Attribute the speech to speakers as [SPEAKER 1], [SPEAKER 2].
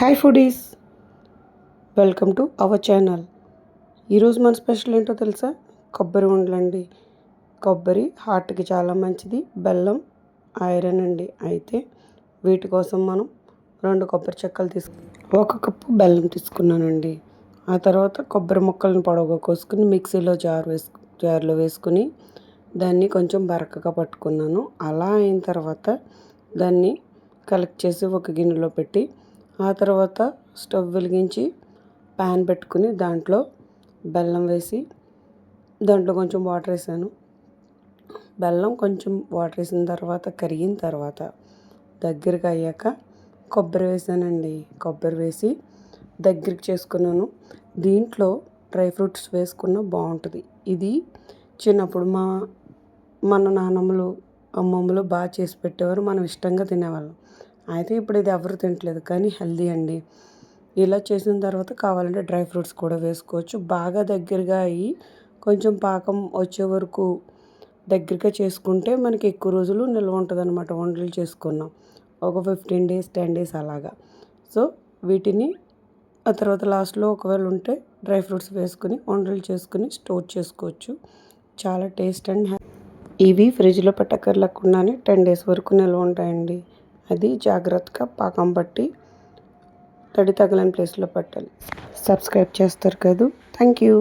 [SPEAKER 1] Hi foodies, welcome to our channel. ఈరోజు మన special ఏంటో తెలుసా? కొబ్బరి ఉండలండి. కొబ్బరి హార్ట్కి చాలా మంచిది, బెల్లం ఐరన్ అండి. అయితే వీటి కోసం మనం 2 కొబ్బరి చెక్కలు 1 కప్పు బెల్లం తీసుకున్నానండి. ఆ తర్వాత కొబ్బరి ముక్కలను పొడవుగా కోసుకుని మిక్సీలో జార్లో వేసుకుని దాన్ని కొంచెం బరకగా పట్టుకున్నాను. అలా అయిన తర్వాత దాన్ని కలెక్ట్ చేసి ఒక గిన్నెలో పెట్టి ఆ తర్వాత స్టవ్ వెలిగించి ప్యాన్ పెట్టుకుని దాంట్లో బెల్లం వేసి దాంట్లో కొంచెం వాటర్ వేసాను. బెల్లం కొంచెం వాటర్ వేసిన తర్వాత కరిగిన తర్వాత దగ్గరికి అయ్యాక కొబ్బరి వేసానండి. కొబ్బరి వేసి దగ్గరికి చేసుకున్నాను. దీంట్లో డ్రై ఫ్రూట్స్ వేసుకున్న బాగుంటుంది. ఇది చిన్నప్పుడు మన నాన్నమ్మలు అమ్మమ్మలు బాగా చేసి పెట్టేవారు, మనం ఇష్టంగా తినేవాళ్ళం. అయితే ఇప్పుడు ఇది ఎవరు తినట్లేదు, కానీ హెల్దీ అండి. ఇలా చేసిన తర్వాత కావాలంటే డ్రై ఫ్రూట్స్ కూడా వేసుకోవచ్చు. బాగా దగ్గరగా అయ్యి కొంచెం పాకం వచ్చే వరకు దగ్గరగా చేసుకుంటే మనకి ఎక్కువ రోజులు నిల్వ ఉంటుంది అనమాట. వంటలు చేసుకున్నాం ఒక 15 days 10 days అలాగా. సో వీటిని ఆ తర్వాత లాస్ట్లో ఒకవేళ ఉంటే డ్రై ఫ్రూట్స్ వేసుకుని వంటలు చేసుకుని స్టోర్ చేసుకోవచ్చు. చాలా టేస్ట్ అండ్ ఇవి ఫ్రిడ్జ్లో పెట్టక్కర్లేకుండానే 10 days వరకు నిల్వ ఉంటాయండి. అది జాగ్రత్తగా పాకం పట్టి తడి తగలని ప్లేస్లో పెట్టాలి. సబ్స్క్రైబ్ చేస్తారు కదా. Thank you.